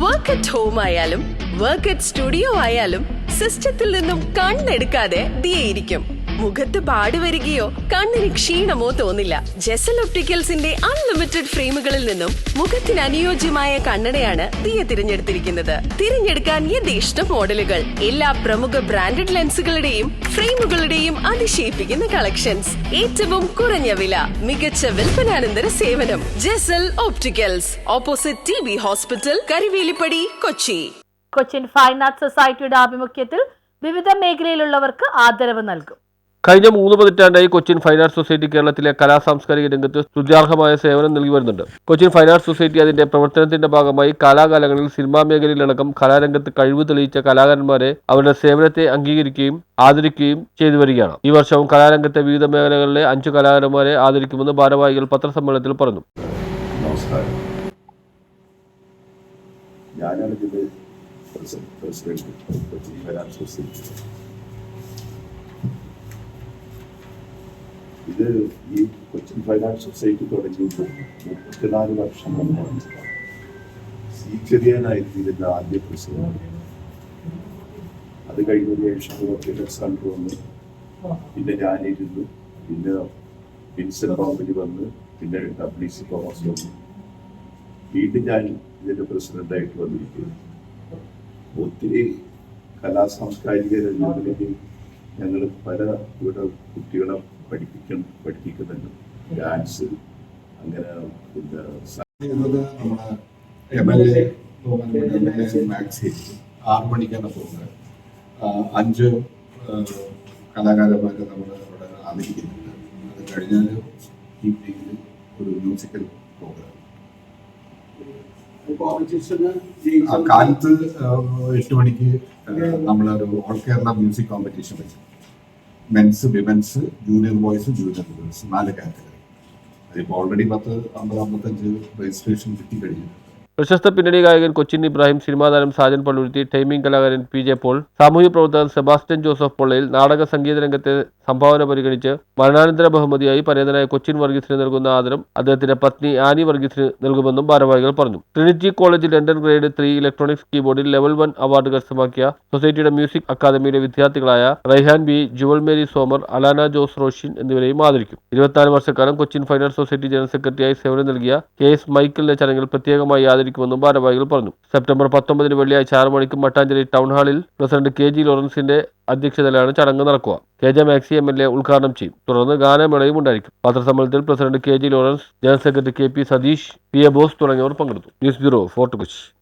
Work at home ആയാലും work at studio ആയാലും സിസ്റ്റത്തിൽ നിന്നും കണ്ണെടുക്കാതെ ദിയയിരിക്കും. മുഖത്ത് പാട് വരികയോ കണ്ണിന് ക്ഷീണമോ തോന്നില്ല. ജെസൽ ഒപ്റ്റിക്കൽസിന്റെ അൺലിമിറ്റഡ് ഫ്രെയിമുകളിൽ നിന്നും മുഖത്തിന് അനുയോജ്യമായ കണ്ണടയാണ് ദിയ തിരഞ്ഞെടുത്തിരിക്കുന്നത്. തിരഞ്ഞെടുക്കാൻ യഥേഷ്ട മോഡലുകൾ, എല്ലാ പ്രമുഖ ബ്രാൻഡഡ് ലെൻസുകളുടെയും ഫ്രെയിമുകളുടെയും അതിശയിപ്പിക്കുന്ന കളക്ഷൻസ്, ഏറ്റവും കുറഞ്ഞ വില, മികച്ച വിൽപ്പനാനന്തര സേവനം. Jesal opticals, opposite TB hospital, Karivelippady, Kochi. Cochin fine arts സൊസൈറ്റിയുടെ ആഭിമുഖ്യത്തിൽ വിവിധ മേഖലയിലുള്ളവർക്ക് ആദരവ് നൽകും. കഴിഞ്ഞ 3 പതിറ്റാണ്ടായി കൊച്ചിൻ ഫൈൻ ആർട്സ് സൊസൈറ്റി കേരളത്തിലെ സാംസ്കാരിക രംഗത്ത് സ്തുത്യാർഹമായ സേവനം നൽകി വരുന്നുണ്ട്. കൊച്ചിൻ ഫൈൻ ആർട്സ് സൊസൈറ്റി അതിന്റെ പ്രവർത്തനത്തിന്റെ ഭാഗമായി കാലാകാലങ്ങളിൽ സിനിമാ മേഖലയിലടക്കം കലാരംഗത്ത് കഴിവ് തെളിയിച്ച കലാകാരന്മാരെ അവരുടെ സേവനത്തെ അംഗീകരിക്കുകയും ആദരിക്കുകയും ചെയ്തു വരികയാണ്. ഈ വർഷവും കലാരംഗത്തെ വിവിധ മേഖലകളിലെ 5 കലാകാരന്മാരെ ആദരിക്കുമെന്ന് ഭാരവാഹികൾ പത്രസമ്മേളനത്തിൽ പറഞ്ഞു. നമസ്കാരം. ഞാനാണ് ഇതിന്റെ president Cochin fine arts society. ഇത് ഈ കൊച്ചിൻ ഫൈൻ ആർട്സ് സൊസൈറ്റി തുടങ്ങിയിട്ട് 34 വർഷം മുമ്പാണ്. ചെറിയനായിരുന്നു ഇതിന്റെ ആദ്യ പ്രസിഡന്റ്. അത് കഴിഞ്ഞതിന് ശേഷം സാണ്ട് വന്നു, പിന്നെ ഞാനിരുന്നു, പിന്നെ വിൻസെന്റ് ബോംബിലി വന്ന്, പിന്നെ WC തോമസ് വന്നു, വീണ്ടും ഞാൻ ഇതിന്റെ പ്രസിഡന്റായിട്ട് വന്നിരിക്കുന്നു. ഒത്തിരി സാംസ്കാരിക രംഗങ്ങളിലേക്ക് ഞങ്ങൾ പല ഇവിടെ കുട്ടികളെ പഠിപ്പിക്കുന്നുണ്ട്. ഡാൻസ്, അങ്ങനെ പിന്നെ നമ്മുടെ MLA മാക്സിൻ 6 മണിക്കാണ് പോകുന്നത്. 5 കലാകാരന്മാരെ നമ്മൾ അവിടെ ആദരിക്കുന്നുണ്ട്. അത് കഴിഞ്ഞാൽ ഈവനിങ്ങിൽ ഒരു മ്യൂസിക്കൽ പ്രോഗ്രാം. കാലത്ത് 8 മണിക്ക് നമ്മളൊരു ഓൾ കേരള മ്യൂസിക് കോമ്പറ്റീഷൻ വെച്ചു. Men's, women's, junior boys, junior girls, 4 category. അതിപ്പോൾ ഓൾറെഡി 50-55 രജിസ്ട്രേഷൻ കിട്ടിക്കഴിഞ്ഞു. പ്രശസ്ത പിന്നണി ഗായകൻ കൊച്ചിൻ ഇബ്രാഹിം, സിനിമാ താരം സാജൻ പള്ളുരുത്തി, ടൈമിംഗ് കലാകാരൻ PJ പോൾ, സാമൂഹ്യ പ്രവർത്തകൻ സെബാസ്റ്റ്യൻ ജോസഫ് പൊള്ളയിൽ, നാടക സംഗീത രംഗത്തെ സംഭാവന പരിഗണിച്ച് മരണാനന്തര ബഹുമതിയായി പരേതനായ കൊച്ചിൻ വർഗീസിന് നൽകുന്ന ആദരം അദ്ദേഹത്തിന്റെ പത്നി ആനി വർഗീസിന് നൽകുമെന്നും ഭാരവാഹികൾ പറഞ്ഞു. ട്രിനിറ്റി കോളേജിൽ ലണ്ടൻ ഗ്രേഡ് 3 ഇലക്ട്രോണിക്സ് കീബോർഡിൽ ലെവൽ 1 അവാർഡ് കരസ്ഥമാക്കിയ സൊസൈറ്റിയുടെ മ്യൂസിക് അക്കാദമിയിലെ വിദ്യാർത്ഥികളായ റൈഹാൻ B, ജുവൽ മേരി സോമർ, അലാന ജോസ് റോഷിൻ എന്നിവരെയും ആദരിക്കും. 24 വർഷക്കാലം Cochin fine arts society general സെക്രട്ടറിയായി സേവനം നൽകിയ KS മൈക്കിളിന്റെ ചടങ്ങിൽ പ്രത്യേകമായി ആദരിക്കുമെന്നും ഭാരവാഹികൾ പറഞ്ഞു. സെപ്റ്റംബർ 19 വെള്ളിയാഴ്ച 6 മണിക്ക് മട്ടാഞ്ചേരി ടൗൺ ഹാളിൽ പ്രസിഡന്റ് KG ലോറൻസിന്റെ അധ്യക്ഷതയിലാണ് ചടങ്ങ് നടക്കുക. KJ മാക്സി MLA ഉദ്ഘാടനം ചെയ്യും. തുടർന്ന് ഗാനമേളയും ഉണ്ടായിരിക്കും. പത്രസമ്മേളനത്തിൽ president KG Lawrence, general secretary KP Satheesh, PA Bose തുടങ്ങിയവർ പങ്കെടുത്തു. News bureau, Fort Kochi.